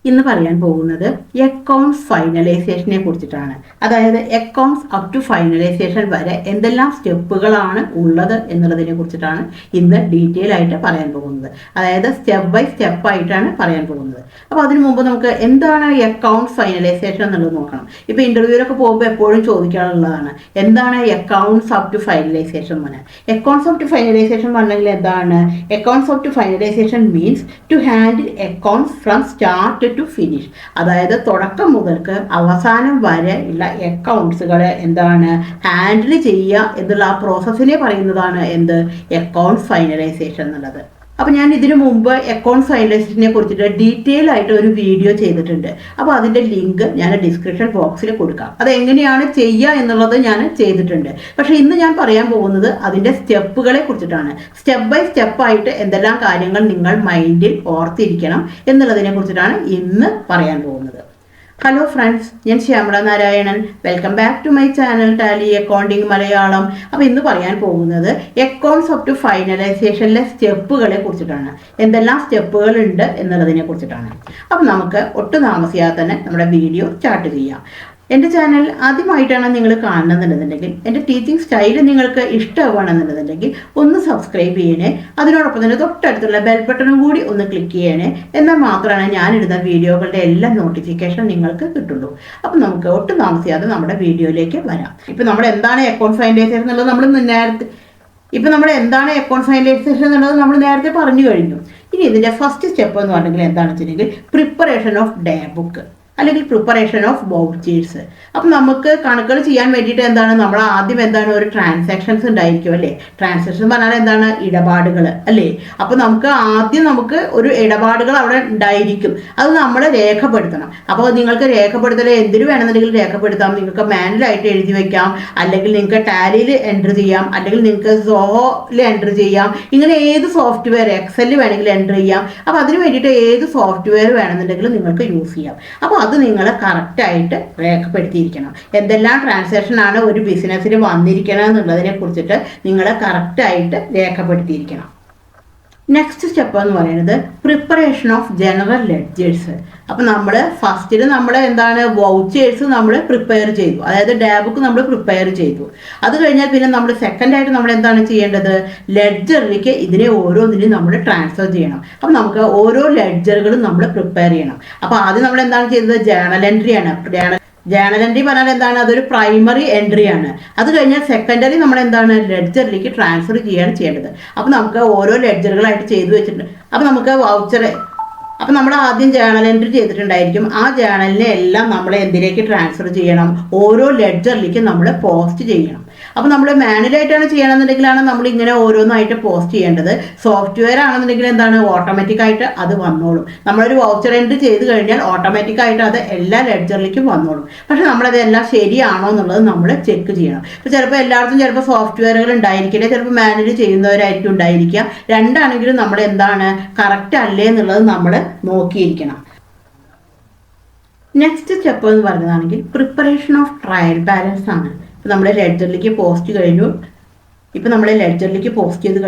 ഇന്ന് പറയാൻ പോകുന്നത് അക്കൗണ്ട്സ് ഫൈനലൈസേഷനെ കുറിച്ചിട്ടാണ്. അതായത് അക്കൗണ്ട്സ് അപ് ടു ഫൈനലൈസേഷൻ വരെ എന്തെല്ലാം സ്റ്റെപ്പുകളാണ് ഉള്ളത് എന്നുള്ളതിനെ കുറിച്ചിട്ടാണ് ഇന്ന് ഡീറ്റെയിൽ ആയിട്ട് പറയാൻ പോകുന്നത്. അതായത് സ്റ്റെപ്പ് ബൈ സ്റ്റെപ്പ് ആയിട്ടാണ് പറയാൻ പോകുന്നത്. അപ്പോൾ അതിനു മുമ്പ് നമുക്ക് എന്താണ് അക്കൗണ്ട്സ് ഫൈനലൈസേഷൻ എന്നുള്ളത് നോക്കണം. ഇപ്പോൾ ഇന്റർവ്യൂവിലൊക്കെ പോകുമ്പോൾ എപ്പോഴും ചോദിക്കാറുള്ളതാണ് എന്താണ് അക്കൗണ്ട്സ് അപ് ടു ഫൈനലൈസേഷൻ എന്ന്. അക്കൗണ്ട്സ് അപ് ടു ഫൈനലൈസേഷൻ പറഞ്ഞെങ്കിൽ എന്താണ്? Accounts up to finalisation means to handle accounts from start to finish. അതായത് തുടക്കം മുതൽക്ക് അവസാനം വരെ ഉള്ള അക്കൗണ്ട്സുകളെ എന്താണ് ഹാൻഡിൽ ചെയ്യുക എന്നുള്ള ആ പ്രോസസ്സിനെ പറയുന്നതാണ് എന്ത് അക്കൗണ്ട്സ് ഫൈനലൈസേഷൻ എന്നുള്ളത്. അപ്പോൾ ഞാൻ ഇതിനു മുമ്പ് അക്കൗണ്ട്സ് ഫൈനലൈസേഷനെ കുറിച്ചിട്ട് ഡീറ്റെയിൽ ആയിട്ട് ഒരു വീഡിയോ ചെയ്തിട്ടുണ്ട്. അപ്പോൾ അതിൻ്റെ ലിങ്ക് ഞാൻ ഡിസ്ക്രിപ്ഷൻ ബോക്സിൽ കൊടുക്കാം. അത് എങ്ങനെയാണ് ചെയ്യുക എന്നുള്ളത് ഞാൻ ചെയ്തിട്ടുണ്ട്. പക്ഷേ ഇന്ന് ഞാൻ പറയാൻ പോകുന്നത് അതിൻ്റെ സ്റ്റെപ്പുകളെ കുറിച്ചിട്ടാണ്. സ്റ്റെപ്പ് ബൈ സ്റ്റെപ്പായിട്ട് എന്തെല്ലാം കാര്യങ്ങൾ നിങ്ങൾ മൈൻഡിൽ ഓർത്തിരിക്കണം എന്നുള്ളതിനെ കുറിച്ചിട്ടാണ് ഇന്ന് പറയാൻ പോകുന്നത്. ഹലോ ഫ്രണ്ട്സ്, ഞാൻ Shyamala Narayanan. Welcome back to my channel Tally accounting Malayalam. അപ്പോൾ ഇന്ന് പറയാൻ പോകുന്നത് അക്കൗണ്ട്സ് അപ് ടു ഫൈനലൈസേഷനിലെ സ്റ്റെപ്പുകളെ കുറിച്ചിട്ടാണ്. എന്തെല്ലാം സ്റ്റെപ്പുകൾ ഉണ്ട് എന്നുള്ളതിനെ കുറിച്ചിട്ടാണ്. അപ്പോൾ നമുക്ക് ഒട്ടും താമസിയാതെ തന്നെ നമ്മുടെ വീഡിയോ സ്റ്റാർട്ട് ചെയ്യാം. എൻ്റെ ചാനൽ ആദ്യമായിട്ടാണ് നിങ്ങൾ കാണുന്നുണ്ടെന്നുണ്ടെങ്കിൽ, എൻ്റെ ടീച്ചിങ് സ്റ്റൈൽ നിങ്ങൾക്ക് ഇഷ്ടമാണെന്നുണ്ടെന്നുണ്ടെങ്കിൽ ഒന്ന് സബ്സ്ക്രൈബ് ചെയ്യണേ. അതിനോടൊപ്പം തന്നെ തൊട്ടടുത്തുള്ള ബെൽ ബട്ടണും കൂടി ഒന്ന് ക്ലിക്ക് ചെയ്യണേ. എന്നാൽ മാത്രമാണ് ഞാനിടുന്ന വീഡിയോകളുടെ എല്ലാ നോട്ടിഫിക്കേഷൻ നിങ്ങൾക്ക് കിട്ടുള്ളൂ. അപ്പം നമുക്ക് ഒട്ടും താമസിയാതെ നമ്മുടെ വീഡിയോയിലേക്ക് വരാം. ഇപ്പം നമ്മൾ എന്താണ് അക്കൗണ്ട് ഫൈനലൈസേഷൻ എന്നുള്ളത് നമ്മൾ നേരത്തെ പറഞ്ഞു കഴിഞ്ഞു. ഇനി ഇതിൻ്റെ ഫസ്റ്റ് സ്റ്റെപ്പ് എന്ന് പറഞ്ഞെങ്കിൽ എന്താണെന്ന് വെച്ചിട്ടുണ്ടെങ്കിൽ പ്രിപ്പറേഷൻ ഓഫ് ഡേ ബുക്ക് അല്ലെങ്കിൽ പ്രിപ്പറേഷൻ ഓഫ് വൗച്ചേഴ്സ്. അപ്പം നമുക്ക് കണക്കുകൾ ചെയ്യാൻ വേണ്ടിയിട്ട് എന്താണ് നമ്മൾ ആദ്യം എന്താണ് ഒരു ട്രാൻസാക്ഷൻസ് ഉണ്ടായിരിക്കും അല്ലേ. ട്രാൻസാക്ഷൻ പറഞ്ഞാൽ എന്താണ്? ഇടപാടുകൾ അല്ലേ. അപ്പോൾ നമുക്ക് ഒരു ഇടപാടുകൾ അവിടെ ഉണ്ടായിരിക്കും. അത് നമ്മൾ രേഖപ്പെടുത്തണം. അപ്പോൾ നിങ്ങൾക്ക് രേഖപ്പെടുത്തൽ എന്തിനു വേണമെന്നുണ്ടെങ്കിൽ രേഖപ്പെടുത്താം. നിങ്ങൾക്ക് മാനുവലായിട്ട് എഴുതി വെക്കാം, അല്ലെങ്കിൽ നിങ്ങൾക്ക് ടാലിയിൽ എൻ്റർ ചെയ്യാം, അല്ലെങ്കിൽ നിങ്ങൾക്ക് സോഹോയിൽ എൻ്റർ ചെയ്യാം. ഇങ്ങനെ ഏത് സോഫ്റ്റ്വെയർ, എക്സലിൽ വേണമെങ്കിൽ എൻ്റർ ചെയ്യാം. അപ്പോൾ അതിന് വേണ്ടിയിട്ട് ഏത് സോഫ്റ്റ്വെയർ വേണമെന്നുണ്ടെങ്കിലും നിങ്ങൾക്ക് യൂസ് ചെയ്യാം. അപ്പോൾ അത് നിങ്ങൾ കറക്റ്റായിട്ട് രേഖപ്പെടുത്തിയിരിക്കണം. എന്തെല്ലാം ട്രാൻസാക്ഷൻ ആണ് ഒരു ബിസിനസ്സിൽ വന്നിരിക്കണം എന്നുള്ളതിനെ കുറിച്ചിട്ട് നിങ്ങൾ കറക്റ്റായിട്ട് രേഖപ്പെടുത്തിയിരിക്കണം. നെക്സ്റ്റ് സ്റ്റെപ്പ് എന്ന് പറയുന്നത് പ്രിപ്പറേഷൻ ഓഫ് ജനറൽ ലെഡ്ജേഴ്സ്. അപ്പം നമ്മൾ ഫസ്റ്റിൽ എന്താണ് വൗച്ചേഴ്സ് നമ്മൾ പ്രിപ്പയർ ചെയ്തു, അതായത് ഡേ ബുക്ക് നമ്മൾ പ്രിപ്പയർ ചെയ്തു. അത് കഴിഞ്ഞാൽ പിന്നെ നമ്മൾ സെക്കൻഡായിട്ട് നമ്മൾ എന്താണ് ചെയ്യേണ്ടത്? ലെഡ്ജറിലേക്ക് ഇതിനെ ഓരോന്നിനും നമ്മൾ ട്രാൻസ്ഫർ ചെയ്യണം. അപ്പം നമുക്ക് ഓരോ ലെഡ്ജറുകളും നമ്മൾ പ്രിപ്പയർ ചെയ്യണം. അപ്പോൾ ആദ്യം നമ്മൾ എന്താണ് ചെയ്തത്? ജേണൽ എൻട്രിയാണ്. ജേണൽ എൻട്രി പറഞ്ഞാൽ എന്താണ്? അതൊരു പ്രൈമറി എൻട്രി ആണ്. അത് കഴിഞ്ഞാൽ സെക്കൻഡറി നമ്മൾ എന്താണ് ലെഡ്ജറിലേക്ക് ട്രാൻസ്ഫർ ചെയ്യേണ്ടത്. അപ്പോൾ നമുക്ക് ഓരോ ലെഡ്ജറുകളായിട്ട് ചെയ്തു വെച്ചിട്ടുണ്ട്. അപ്പോൾ നമുക്ക് അപ്പോൾ നമ്മൾ ആദ്യം ജേണൽ എൻട്രി ചെയ്തിട്ടുണ്ടായിരിക്കും. ആ ജേണലിനെ എല്ലാം നമ്മൾ എന്തിലേക്ക് ട്രാൻസ്ഫർ ചെയ്യണം? ഓരോ ലെഡ്ജറിലേക്ക് നമ്മൾ പോസ്റ്റ് ചെയ്യണം. അപ്പോൾ നമ്മൾ മാനുവലായിട്ടാണ് ചെയ്യണമെന്നുണ്ടെങ്കിലാണ് നമ്മൾ ഇങ്ങനെ ഓരോന്നായിട്ട് പോസ്റ്റ് ചെയ്യേണ്ടത്. സോഫ്റ്റ്വെയർ ആണെന്നുണ്ടെങ്കിൽ എന്താണ്? ഓട്ടോമാറ്റിക്കായിട്ട് അത് വന്നോളും. നമ്മളൊരു വൗച്ചർ എൻട്രി ചെയ്ത് കഴിഞ്ഞാൽ ഓട്ടോമാറ്റിക്കായിട്ട് അത് എല്ലാ ലെഡ്ജറിലേക്കും വന്നോളും. പക്ഷെ നമ്മളതെല്ലാം ശരിയാണോ എന്നുള്ളത് നമ്മൾ ചെക്ക് ചെയ്യണം. ഇപ്പോൾ ചിലപ്പോൾ എല്ലായിടത്തും സോഫ്റ്റ്വെയറുകൾ ഉണ്ടായിരിക്കില്ല, ചിലപ്പോൾ മാനുവലി ചെയ്യുന്നവരായിരിക്കും ഉണ്ടായിരിക്കുക. രണ്ടാണെങ്കിലും നമ്മൾ എന്താണ് കറക്റ്റ് അല്ലേ എന്നുള്ളത് നമ്മൾ നോക്കിയിരിക്കണം. നെക്സ്റ്റ് സ്റ്റെപ്പ് എന്ന് പറയുന്നതാണെങ്കിൽ പ്രിപ്പറേഷൻ ഓഫ് ട്രയൽ ബാലൻസ് ആണ്. നമ്മൾ ലെഡ്ജറിലേക്ക് പോസ്റ്റ് കഴിഞ്ഞു. ഇപ്പം നമ്മൾ ലെഡ്ജറിലേക്ക് പോസ്റ്റ് ചെയ്ത്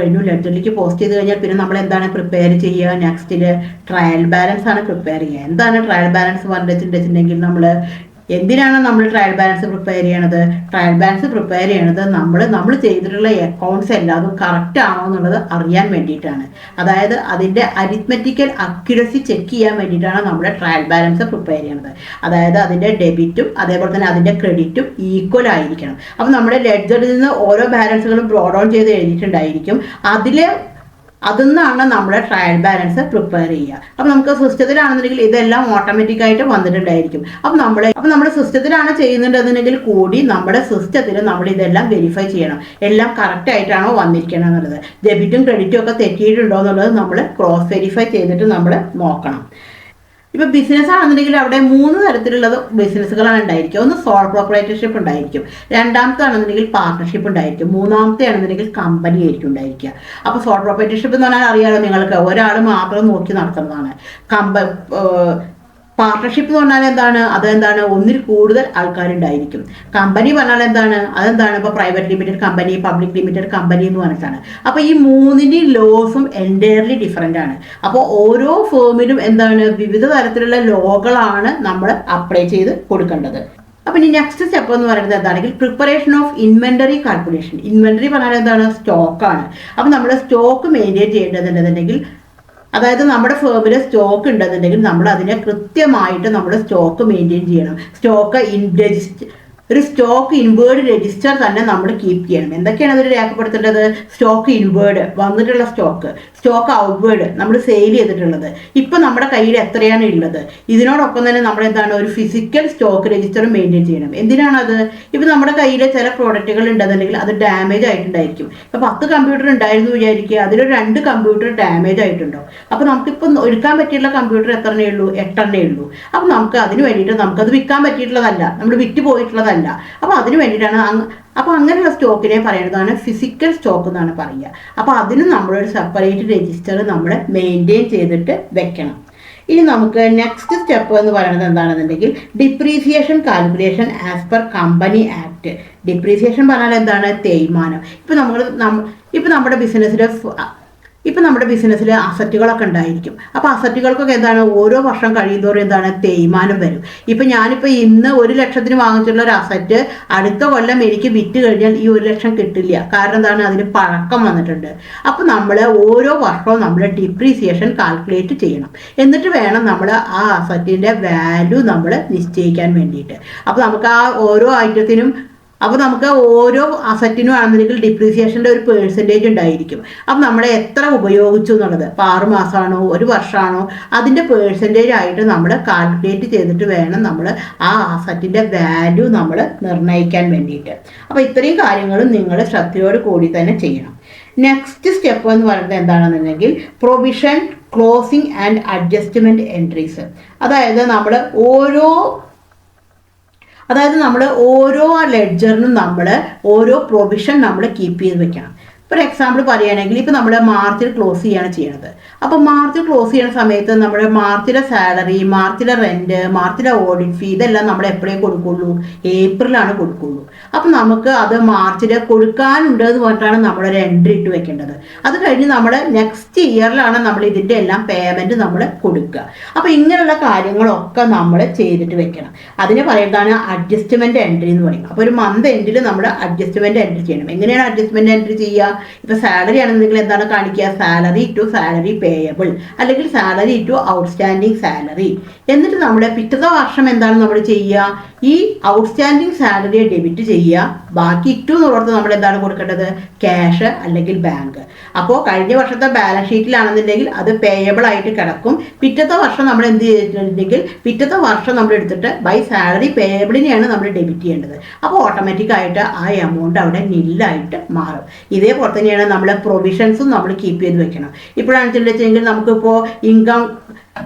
കഴിഞ്ഞാൽ പിന്നെ നമ്മൾ എന്താണ് പ്രിപ്പയർ ചെയ്യുക? നെക്സ്റ്റിൽ ട്രയൽ ബാലൻസ് ആണ് പ്രിപ്പയർ ചെയ്യുക. എന്താണ് ട്രയൽ ബാലൻസ് പറഞ്ഞിട്ടുണ്ടെങ്കിൽ എന്തിനാണ് നമ്മൾ ട്രയൽ ബാലൻസ് പ്രിപ്പയർ ചെയ്യണത്? ട്രയൽ ബാലൻസ് പ്രിപ്പയർ ചെയ്യണത് നമ്മൾ ചെയ്തിട്ടുള്ള അക്കൗണ്ട്സ് എല്ലാതും കറക്റ്റ് ആണോ എന്നുള്ളത് അറിയാൻ വേണ്ടിയിട്ടാണ്. അതായത് അതിൻ്റെ അരിത്മെറ്റിക്കൽ അക്യുറസി ചെക്ക് ചെയ്യാൻ വേണ്ടിയിട്ടാണ് നമ്മൾ ട്രയൽ ബാലൻസ് പ്രിപ്പയർ ചെയ്യണത്. അതായത് അതിൻ്റെ ഡെബിറ്റും അതേപോലെ തന്നെ അതിൻ്റെ ക്രെഡിറ്റും ഈക്വൽ ആയിരിക്കണം. അപ്പം നമ്മുടെ ലെഡ്ജറിൽ നിന്ന് ഓരോ ബാലൻസുകളും ബ്രോ ഡൗൺ ചെയ്ത് എഴുതിയിട്ടുണ്ടായിരിക്കും. അതൊന്നാണ് നമ്മുടെ ട്രയൽ ബാലൻസ് പ്രിപ്പയർ ചെയ്യുക. അപ്പം നമുക്ക് സിസ്റ്റത്തിലാണെന്നുണ്ടെങ്കിൽ ഇതെല്ലാം ഓട്ടോമാറ്റിക്കായിട്ട് വന്നിട്ടുണ്ടായിരിക്കും. അപ്പം നമ്മൾ സിസ്റ്റത്തിലാണ് ചെയ്യുന്നുണ്ടെന്നുണ്ടെങ്കിൽ കൂടി നമ്മുടെ സിസ്റ്റത്തിൽ നമ്മൾ ഇതെല്ലാം വെരിഫൈ ചെയ്യണം. എല്ലാം കറക്റ്റ് ആയിട്ടാണോ വന്നിരിക്കണം എന്നുള്ളത്. ഡെബിറ്റും ക്രെഡിറ്റും ഒക്കെ തെറ്റിയിട്ടുണ്ടോ എന്നുള്ളത് നമ്മൾ ക്രോസ് വെരിഫൈ ചെയ്തിട്ട് നമ്മൾ നോക്കണം. ഇപ്പോൾ ബിസിനസ് ആണെന്നുണ്ടെങ്കിൽ അവിടെ 3 തരത്തിലുള്ള ബിസിനസ്സുകളാണ് ഉണ്ടായിരിക്കുക. ഒന്ന് സോൾ പ്രൊപ്പറേറ്റർഷിപ്പ് ഉണ്ടായിരിക്കും, രണ്ടാമത്തെ പാർട്ണർഷിപ്പ് ഉണ്ടായിരിക്കും, മൂന്നാമത്തെ ആണെന്നുണ്ടെങ്കിൽ കമ്പനി ആയിരിക്കും ഉണ്ടായിരിക്കുക. അപ്പോൾ സോൾ പ്രൊപ്പറേറ്റർഷിപ്പ് എന്ന് പറഞ്ഞാൽ അറിയാലോ നിങ്ങൾക്ക്, ഒരാൾ മാത്രം നോക്കി നടത്തുന്നതാണ്. പാർട്ണർഷിപ്പ് എന്ന് പറഞ്ഞാൽ എന്താണ്? അതെന്താണ്? ഒന്നിൽ കൂടുതൽ ആൾക്കാരുണ്ടായിരിക്കും. കമ്പനി പറഞ്ഞാൽ എന്താണ്? അതെന്താണ്? ഇപ്പോൾ private limited company, public limited company എന്ന് പറഞ്ഞിട്ടാണ്. അപ്പോൾ ഈ മൂന്നിൻ്റെയും ലോസും എൻറ്റയർലി ഡിഫറെൻ്റ് ആണ്. അപ്പോൾ ഓരോ ഫേമിലും എന്താണ്? വിവിധ തരത്തിലുള്ള ലോകളാണ് നമ്മൾ അപ്ലൈ ചെയ്ത് കൊടുക്കേണ്ടത്. അപ്പോൾ ഇനി നെക്സ്റ്റ് സ്റ്റെപ്പ് എന്ന് പറയുന്നത് എന്താണെങ്കിൽ preparation of inventory calculation. Inventory പറഞ്ഞാൽ എന്താണ്? സ്റ്റോക്കാണ്. അപ്പോൾ നമ്മൾ സ്റ്റോക്ക് മെയിൻറ്റെയിൻ ചെയ്യേണ്ടതുണ്ടെന്നുണ്ടെങ്കിൽ, അതായത് നമ്മുടെ ഫേമിൽ സ്റ്റോക്ക് ഉണ്ടെന്നുണ്ടെങ്കിൽ നമ്മൾ അതിനെ കൃത്യമായിട്ട് നമ്മുടെ സ്റ്റോക്ക് മെയിൻറ്റെയിൻ ചെയ്യണം. സ്റ്റോക്ക് ഒരു സ്റ്റോക്ക് ഇൻവേർഡ് രജിസ്റ്റർ തന്നെ നമ്മൾ കീപ്പ് ചെയ്യണം. എന്തൊക്കെയാണ് അതിൽ രേഖപ്പെടുത്തേണ്ടത്? സ്റ്റോക്ക് ഇൻവേർഡ് വന്നിട്ടുള്ള സ്റ്റോക്ക്, സ്റ്റോക്ക് ഔട്ട്വേർഡ് നമ്മൾ സെയിൽ ചെയ്തിട്ടുള്ളത്, ഇപ്പം നമ്മുടെ കയ്യിൽ എത്രയാണ് ഉള്ളത്. ഇതിനോടൊപ്പം തന്നെ നമ്മൾ എന്താണ്? ഒരു ഫിസിക്കൽ സ്റ്റോക്ക് രജിസ്റ്റർ മെയിൻറ്റെയിൻ ചെയ്യണം. എന്തിനാണത്? ഇപ്പം നമ്മുടെ കയ്യിൽ ചില പ്രോഡക്റ്റുകൾ ഉണ്ടെന്നുണ്ടെങ്കിൽ അത് ഡാമേജ് ആയിട്ടുണ്ടായിരിക്കും. ഇപ്പം 10 കമ്പ്യൂട്ടർ ഉണ്ടായിരുന്നു വിചാരിക്കുക, അതിലൊരു 2 കമ്പ്യൂട്ടർ ഡാമേജ് ആയിട്ടുണ്ടോ. അപ്പോൾ നമുക്കിപ്പം എടുക്കാൻ പറ്റിയിട്ടുള്ള കമ്പ്യൂട്ടർ എത്രണ്ണേ ഉള്ളൂ? 8 ഉള്ളൂ. അപ്പം നമുക്ക് അതിന് വേണ്ടിയിട്ട് നമുക്കത് വിൽക്കാൻ പറ്റിയിട്ടുള്ളതല്ല, നമ്മൾ വിറ്റ് പോയിട്ടുള്ളതല്ല. അപ്പോൾ അതിന് വേണ്ടിയിട്ടാണ് അപ്പോൾ അങ്ങനെയുള്ള സ്റ്റോക്കിനെ പറയുന്നതാണ് ഫിസിക്കൽ സ്റ്റോക്ക് എന്നാണ് പറയുക. അപ്പോൾ അതിന് നമ്മളൊരു സെപ്പറേറ്റ് രജിസ്റ്റർ നമ്മൾ മെയിൻറ്റെയിൻ ചെയ്തിട്ട് വെക്കണം. ഇനി നമുക്ക് നെക്സ്റ്റ് സ്റ്റെപ്പ് എന്ന് പറയുന്നത് എന്താണെന്നുണ്ടെങ്കിൽ depreciation calculation as per company act. Depreciation പറഞ്ഞാൽ എന്താണ്? തേയ്മാനം. ഇപ്പം നമ്മുടെ ബിസിനസ്സിൽ അസറ്റുകളൊക്കെ ഉണ്ടായിരിക്കും. അപ്പോൾ അസറ്റുകൾക്കൊക്കെ എന്താണ്? ഓരോ വർഷം കഴിയുന്തോറും എന്താണ്? തേയ്മാനം വരും. ഞാനിപ്പോൾ ഇന്ന് 1 ലക്ഷത്തിന് വാങ്ങിച്ചിട്ടുള്ള ഒരു അസറ്റ് അടുത്ത കൊല്ലം എനിക്ക് വിറ്റ് കഴിഞ്ഞാൽ ഈ 1 ലക്ഷം കിട്ടില്ല. കാരണം എന്താണ്? അതിന് പഴക്കം വന്നിട്ടുണ്ട്. അപ്പോൾ നമ്മൾ ഓരോ വർഷവും നമ്മൾ ഡിപ്രീസിയേഷൻ കാൽക്കുലേറ്റ് ചെയ്യണം. എന്നിട്ട് വേണം നമ്മൾ ആ അസറ്റിൻ്റെ വാല്യൂ നമ്മൾ നിശ്ചയിക്കാൻ വേണ്ടിയിട്ട്. അപ്പോൾ നമുക്ക് ആ ഓരോ ഐറ്റത്തിനും നമുക്ക് ഓരോ അസറ്റിനും ആണെന്നുണ്ടെങ്കിൽ ഡിപ്രീസിയേഷൻ്റെ ഒരു പേഴ്സൻറ്റേജ് ഉണ്ടായിരിക്കും. അപ്പം നമ്മൾ എത്ര ഉപയോഗിച്ചു എന്നുള്ളത്, ഇപ്പോൾ 6 മാസമാണോ 1 വർഷമാണോ, അതിൻ്റെ പേഴ്സൻറ്റേജ് ആയിട്ട് നമ്മൾ കാൽക്കുലേറ്റ് ചെയ്തിട്ട് വേണം നമ്മൾ ആ അസറ്റിൻ്റെ വാല്യൂ നമ്മൾ നിർണ്ണയിക്കാൻ വേണ്ടിയിട്ട്. അപ്പോൾ ഇത്രയും കാര്യങ്ങളും നിങ്ങൾ ശ്രദ്ധയോട് കൂടി തന്നെ ചെയ്യണം. നെക്സ്റ്റ് സ്റ്റെപ്പ് എന്ന് പറയുന്നത് എന്താണെന്നുണ്ടെങ്കിൽ provision, closing and adjustment entries. അതായത് നമ്മൾ ഓരോ ലെഡ്ജറിനും നമ്മൾ ഓരോ പ്രൊവിഷൻ നമ്മൾ കീപ്പ് ചെയ്ത് വെക്കണം. ഫോർ എക്സാമ്പിൾ പറയുകയാണെങ്കിൽ ഇപ്പോൾ നമ്മൾ മാർച്ചിൽ ക്ലോസ് ചെയ്യാണ് ചെയ്യുന്നത്. അപ്പോൾ മാർച്ചിൽ ക്ലോസ് ചെയ്യുന്ന സമയത്ത് നമ്മൾ മാർച്ചിലെ സാലറി, മാർച്ചിലെ റെൻറ്റ്, മാർച്ചിലെ ഓഡിറ്റ് ഫീ ഇതെല്ലാം നമ്മൾ എപ്പോഴേ കൊടുക്കുള്ളൂ? ഏപ്രിലാണ് കൊടുക്കുള്ളൂ. അപ്പം നമുക്ക് അത് മാർച്ചിൽ കൊടുക്കാനുണ്ട് എന്ന് പറഞ്ഞിട്ടാണ് നമ്മളൊരു എൻട്രി ഇട്ട് വെക്കേണ്ടത്. അത് കഴിഞ്ഞ് നമ്മൾ നെക്സ്റ്റ് ഇയറിലാണ് നമ്മൾ ഇതിൻ്റെ എല്ലാം പേയ്മെൻറ്റ് നമ്മൾ കൊടുക്കുക. അപ്പോൾ ഇങ്ങനെയുള്ള കാര്യങ്ങളൊക്കെ നമ്മൾ ചെയ്തിട്ട് വെക്കണം. അതിന് പറയുന്നതാണ് അഡ്ജസ്റ്റ്മെൻറ്റ് എൻട്രി എന്ന് പറയും. അപ്പോൾ ഒരു മന്ത് എൻഡിൽ നമ്മൾ അഡ്ജസ്റ്റ്മെൻറ്റ് എൻട്രി ചെയ്യണം. എങ്ങനെയാണ് അഡ്ജസ്റ്റ്മെൻറ്റ് എൻട്രി ചെയ്യുക? ഇപ്പോൾ സാലറി ആണെന്നുണ്ടെങ്കിൽ എന്താണ് കാണിക്കുക? സാലറി ടു സാലറി പേയബിൾ, അല്ലെങ്കിൽ സാലറി ടു ഔട്ട്സ്റ്റാൻഡിങ് സാലറി. എന്നിട്ട് നമ്മുടെ പിറ്റത്തെ വർഷം എന്താണ് നമ്മൾ ചെയ്യുക? ഈ ഔട്ട്സ്റ്റാൻഡിങ് സാലറിയെ ഡെബിറ്റ് ചെയ്യുക. ബാക്കി ഇറ്റു എന്നുള്ളത് നമ്മൾ എന്താണ് കൊടുക്കേണ്ടത്? ക്യാഷ് അല്ലെങ്കിൽ ബാങ്ക്. അപ്പോൾ കഴിഞ്ഞ വർഷത്തെ ബാലൻസ് ഷീറ്റിലാണെന്നുണ്ടെങ്കിൽ അത് പേയബിൾ ആയിട്ട് കിടക്കും. പിറ്റത്തെ വർഷം നമ്മൾ എന്ത് ചെയ്തിട്ടുണ്ടെങ്കിൽ പിറ്റത്തെ വർഷം നമ്മൾ എടുത്തിട്ട് ബൈ സാലറി പേയബിളിനെയാണ് നമ്മൾ ഡെബിറ്റ് ചെയ്യേണ്ടത്. അപ്പോൾ ഓട്ടോമാറ്റിക്കായിട്ട് ആ എമൗണ്ട് അവിടെ നില്ലായിട്ട് മാറും. ഇതേപോലെ തന്നെയാണ് നമ്മൾ പ്രൊവിഷൻസും നമ്മൾ കീപ്പ് ചെയ്ത് വെക്കണം. ഇപ്പോഴാണെന്ന് വെച്ചിട്ടുണ്ടെങ്കിൽ നമുക്കിപ്പോൾ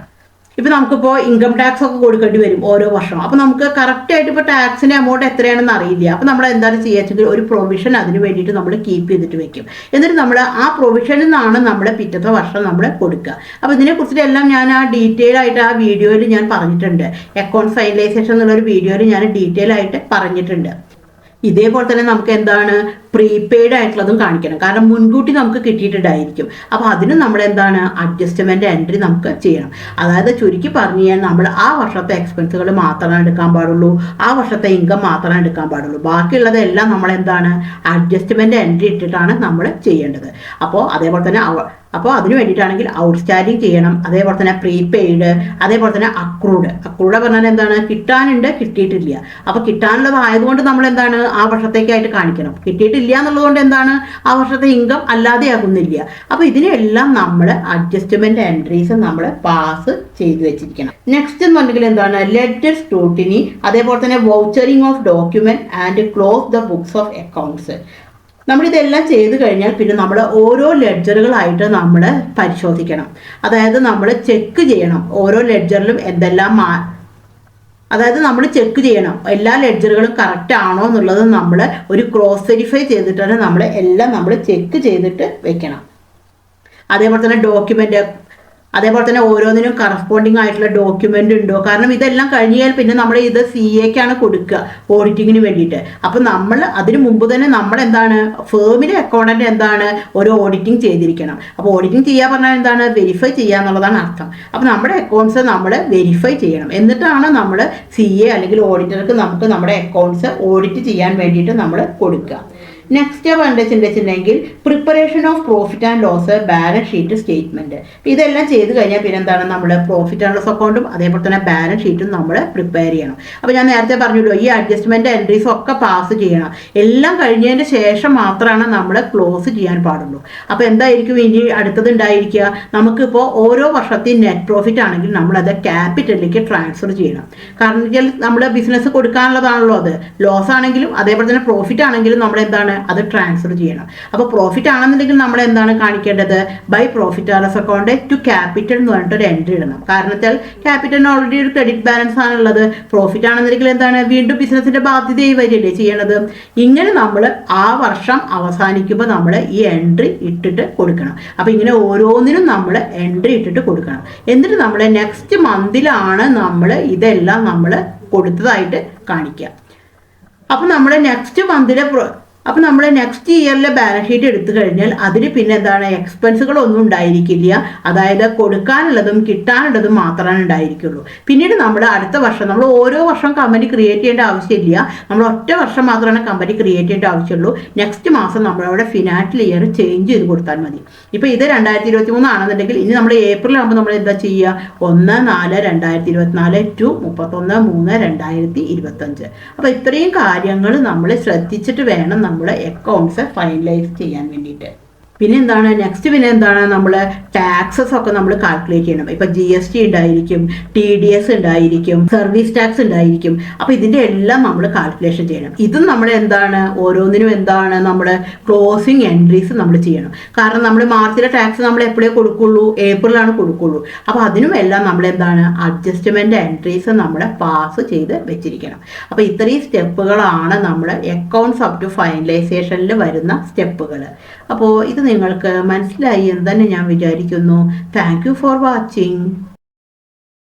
ഇൻകം ടാക്സ് ഒക്കെ കൊടുക്കേണ്ടി വരും ഓരോ വർഷം. അപ്പോൾ നമുക്ക് കറക്റ്റായിട്ട് ഇപ്പോൾ ടാക്സിൻ്റെ എമൗണ്ട് എത്രയാണെന്ന് അറിയില്ല. അപ്പോൾ നമ്മൾ എന്താണ് ചെയ്യുക? ഒരു പ്രൊവിഷൻ അതിന് വേണ്ടിയിട്ട് നമ്മൾ കീപ്പ് ചെയ്തിട്ട് വെക്കും. എന്നിട്ട് നമ്മൾ ആ പ്രൊവിഷനിൽ നിന്നാണ് നമ്മൾ പിറ്റത്തെ വർഷം നമ്മൾ കൊടുക്കുക. അപ്പോൾ ഇതിനെക്കുറിച്ചിട്ടെല്ലാം ഞാൻ ആ ഡീറ്റെയിൽ ആയിട്ട് ആ വീഡിയോയിൽ ഞാൻ പറഞ്ഞിട്ടുണ്ട്. അക്കൗണ്ട് ഫൈനലൈസേഷൻ എന്നുള്ളൊരു വീഡിയോയിൽ ഞാൻ ഡീറ്റെയിൽ ആയിട്ട് പറഞ്ഞിട്ടുണ്ട്. ഇതേപോലെ തന്നെ നമുക്ക് എന്താണ് പ്രീപെയ്ഡ് ആയിട്ടുള്ളതും കാണിക്കണം. കാരണം മുൻകൂട്ടി നമുക്ക് കിട്ടിയിട്ടുണ്ടായിരിക്കും. അപ്പോൾ അതിന് നമ്മൾ എന്താണ് അഡ്ജസ്റ്റ്മെൻറ്റ് എൻട്രി നമുക്ക് ചെയ്യണം. അതായത് ചുരുക്കി പറഞ്ഞു കഴിഞ്ഞാൽ നമ്മൾ ആ വർഷത്തെ എക്സ്പെൻസുകൾ മാത്രമേ എടുക്കാൻ പാടുള്ളൂ, ആ വർഷത്തെ ഇൻകം മാത്രമേ എടുക്കാൻ പാടുള്ളൂ. ബാക്കിയുള്ളതെല്ലാം നമ്മൾ എന്താണ് അഡ്ജസ്റ്റ്മെൻറ്റ് എൻട്രി ഇട്ടിട്ടാണ് നമ്മൾ ചെയ്യേണ്ടത്. അപ്പോൾ അതേപോലെ തന്നെ അതിന് വേണ്ടിയിട്ടാണെങ്കിൽ ഔട്ട്സ്റ്റാൻഡിങ് ചെയ്യണം. അതേപോലെ തന്നെ പ്രീപെയ്ഡ്, അതേപോലെ തന്നെ അക്രൂഡ് പറഞ്ഞാൽ എന്താണ്? കിട്ടാനുണ്ട്, കിട്ടിയിട്ടില്ല. അപ്പോൾ കിട്ടാനുള്ളതായതുകൊണ്ട് നമ്മൾ എന്താണ് ആ വർഷത്തേക്കായിട്ട് കാണിക്കണം. കിട്ടിയിട്ടില്ല എന്നുള്ളതുകൊണ്ട് എന്താണ് ആ വർഷത്തെ ഇൻകം അല്ലാതെ ആകുന്നില്ല. അപ്പോൾ ഇതിനെല്ലാം നമ്മൾ അഡ്ജസ്റ്റ്മെന്റ് എൻട്രീസ് നമ്മൾ പാസ് ചെയ്തു വെച്ചിരിക്കണം. നെക്സ്റ്റ് എന്ന് പറഞ്ഞെങ്കിൽ എന്താണ് ലെഡ്ജർ സ്ക്രൂട്ടിനി, അതേപോലെ തന്നെ vouchering of document and close the books of accounts. നമ്മളിതെല്ലാം ചെയ്ത് കഴിഞ്ഞാൽ പിന്നെ നമ്മൾ ഓരോ ലെഡ്ജറുകളായിട്ട് നമ്മൾ പരിശോധിക്കണം. അതായത് നമ്മൾ ചെക്ക് ചെയ്യണം ഓരോ ലെഡ്ജറിലും എന്തെല്ലാം അതായത് നമ്മൾ ചെക്ക് ചെയ്യണം എല്ലാ ലെഡ്ജറുകളും കറക്റ്റ് ആണോ എന്നുള്ളത് നമ്മൾ ഒരു ക്രോസ് വെരിഫൈ ചെയ്തിട്ടാണ് നമ്മൾ ചെക്ക് ചെയ്തിട്ട് വെക്കണം. അതേപോലെ തന്നെ അതേപോലെ തന്നെ ഓരോന്നിനും കറസ്പോണ്ടിങ് ആയിട്ടുള്ള ഡോക്യുമെന്റ് ഉണ്ടോ, കാരണം ഇതെല്ലാം കഴിഞ്ഞാൽ പിന്നെ നമ്മൾ ഇത് CAക്കാണ് കൊടുക്കുക ഓഡിറ്റിങ്ങിന് വേണ്ടിയിട്ട്. അപ്പൊ നമ്മൾ അതിന് മുമ്പ് തന്നെ നമ്മൾ എന്താണ് ഫേമിലെ അക്കൗണ്ടന്റ് എന്താണ് ഒരു ഓഡിറ്റിംഗ് ചെയ്തിരിക്കണം. അപ്പോൾ ഓഡിറ്റിംഗ് ചെയ്യാൻ പറഞ്ഞാൽ എന്താണ് വെരിഫൈ ചെയ്യുക എന്നുള്ളതാണ് അർത്ഥം. അപ്പൊ നമ്മുടെ അക്കൗണ്ട്സ് നമ്മൾ വെരിഫൈ ചെയ്യണം, എന്നിട്ടാണ് നമ്മൾ CA അല്ലെങ്കിൽ ഓഡിറ്റർക്ക് നമുക്ക് നമ്മുടെ അക്കൗണ്ട്സ് ഓഡിറ്റ് ചെയ്യാൻ വേണ്ടിയിട്ട് നമ്മൾ കൊടുക്കുക. നെക്സ്റ്റ് കണ്ടിട്ടുണ്ടെങ്കിൽ preparation of profit and loss, balance sheet, statement. ഇതെല്ലാം ചെയ്ത് കഴിഞ്ഞാൽ പിന്നെ എന്താണ് നമ്മൾ പ്രോഫിറ്റ് ആൻഡ് ലോസ് അക്കൗണ്ടും അതേപോലെ തന്നെ ബാലൻസ് ഷീറ്റും നമ്മൾ പ്രിപ്പയർ ചെയ്യണം. അപ്പോൾ ഞാൻ നേരത്തെ പറഞ്ഞല്ലോ ഈ അഡ്ജസ്റ്റ്മെന്റ് എൻട്രീസ് ഒക്കെ പാസ് ചെയ്യണം. എല്ലാം കഴിഞ്ഞതിന് ശേഷം മാത്രമാണ് നമ്മൾ ക്ലോസ് ചെയ്യാൻ പാടുള്ളൂ. അപ്പോൾ എന്തായിരിക്കും ഇനി അടുത്തത് ഉണ്ടായിരിക്കുക, നമുക്കിപ്പോൾ ഓരോ വർഷത്തെയും നെറ്റ് പ്രോഫിറ്റ് ആണെങ്കിൽ നമ്മളത് ക്യാപിറ്റലിലേക്ക് ട്രാൻസ്ഫർ ചെയ്യണം. കാരണം നമ്മൾ ബിസിനസ് കൊടുക്കാനുള്ളതാണല്ലോ അത്. ലോസ് ആണെങ്കിലും അതേപോലെ തന്നെ പ്രോഫിറ്റ് ആണെങ്കിലും നമ്മൾ എന്താണ് അത് ട്രാൻസ്ഫർ ചെയ്യണം. അപ്പോൾ പ്രോഫിറ്റ് ആണെന്നുണ്ടെങ്കിൽ നമ്മൾ എന്താണ് കാണിക്കേണ്ടത്, by profit R S account to capital എന്ന് പറഞ്ഞിട്ട് ഒരു എൻട്രി ഇടണം. കാരണം വെച്ചാൽ ക്യാപിറ്റലിന് ഓൾറെഡി ഒരു ക്രെഡിറ്റ് ബാലൻസ് ആണുള്ളത്. പ്രോഫിറ്റ് ആണെന്നുണ്ടെങ്കിൽ എന്താണ് വീണ്ടും ബിസിനസിന്റെ ബാധ്യതയായി വരികയല്ലേ ചെയ്യണത്. ഇങ്ങനെ നമ്മൾ ആ വർഷം അവസാനിക്കുമ്പോൾ നമ്മൾ ഈ എൻട്രി ഇട്ടിട്ട് കൊടുക്കണം. അപ്പൊ ഇങ്ങനെ ഓരോന്നിനും നമ്മൾ എൻട്രി ഇട്ടിട്ട് കൊടുക്കണം. എന്നിട്ട് നമ്മൾ നെക്സ്റ്റ് മന്തിലാണ് നമ്മൾ ഇതെല്ലാം നമ്മൾ കൊടുത്തതായിട്ട് കാണിക്കുക. അപ്പൊ നമ്മുടെ നെക്സ്റ്റ് മന്തിലെ അപ്പോൾ നമ്മൾ നെക്സ്റ്റ് ഇയറിലെ ബാലൻസ് ഷീറ്റ് എടുത്തു കഴിഞ്ഞാൽ അതിന് പിന്നെ എന്താണ് എക്സ്പെൻസുകളൊന്നും ഉണ്ടായിരിക്കില്ല. അതായത് കൊടുക്കാനുള്ളതും കിട്ടാനുള്ളതും മാത്രമേ ഉണ്ടായിരിക്കുള്ളൂ. പിന്നീട് നമ്മൾ അടുത്ത വർഷം നമ്മൾ ഓരോ വർഷം കമ്പനി ക്രിയേറ്റ് ചെയ്യേണ്ട ആവശ്യമില്ല. നമ്മൾ ഒറ്റ വർഷം മാത്രമാണ് കമ്പനി ക്രിയേറ്റ് ചെയ്യേണ്ട ആവശ്യമുള്ളൂ. നെക്സ്റ്റ് മാസം നമ്മളവിടെ ഫിനാൻഷ്യൽ ഇയർ ചേഞ്ച് ചെയ്ത് കൊടുത്താൽ മതി. ഇപ്പോൾ ഇത് 2023 ആണെന്നുണ്ടെങ്കിൽ ഇനി നമ്മൾ ഏപ്രിൽ ആകുമ്പോൾ നമ്മൾ എന്താ ചെയ്യുക, 1/4/2024 ടു 31/3/2025. അപ്പോൾ ഇത്രയും കാര്യങ്ങൾ നമ്മൾ ശ്രദ്ധിച്ചിട്ട് വേണം നമ്മുടെ അക്കൗണ്ട്സ് ഫൈനലൈസ് ചെയ്യാൻ വേണ്ടിയിട്ട്. പിന്നെ എന്താണ് നെക്സ്റ്റ്, പിന്നെ എന്താണ് നമ്മൾ ടാക്സസ് ഒക്കെ നമ്മൾ കാൽക്കുലേറ്റ് ചെയ്യണം. ഇപ്പൊ GST ഉണ്ടായിരിക്കും, TDS ഉണ്ടായിരിക്കും, സർവീസ് ടാക്സ് ഉണ്ടായിരിക്കും. അപ്പൊ ഇതിന്റെ എല്ലാം നമ്മൾ കാൽക്കുലേഷൻ ചെയ്യണം. ഇതും നമ്മൾ എന്താണ് ഓരോന്നിനും എന്താണ് നമ്മൾ ക്ലോസിങ് എൻട്രീസ് നമ്മൾ ചെയ്യണം. കാരണം നമ്മൾ മാർച്ചിലെ ടാക്സ് നമ്മൾ എപ്പോഴേ കൊടുക്കുള്ളൂ, ഏപ്രിലാണ് കൊടുക്കുള്ളൂ. അപ്പൊ അതിനും എല്ലാം നമ്മൾ എന്താണ് അഡ്ജസ്റ്റ്മെന്റ് എൻട്രീസ് നമ്മൾ പാസ് ചെയ്ത് വെച്ചിരിക്കണം. അപ്പൊ ഇത്രയും സ്റ്റെപ്പുകളാണ് നമ്മുടെ അക്കൗണ്ട്സ് അപ് ടു ഫൈനലൈസേഷനിൽ വരുന്ന സ്റ്റെപ്പുകൾ. അപ്പോൾ ഇത് നിങ്ങൾക്ക് മനസ്സിലായി എന്ന് തന്നെ ഞാൻ വിചാരിക്കുന്നു. Thank you for watching.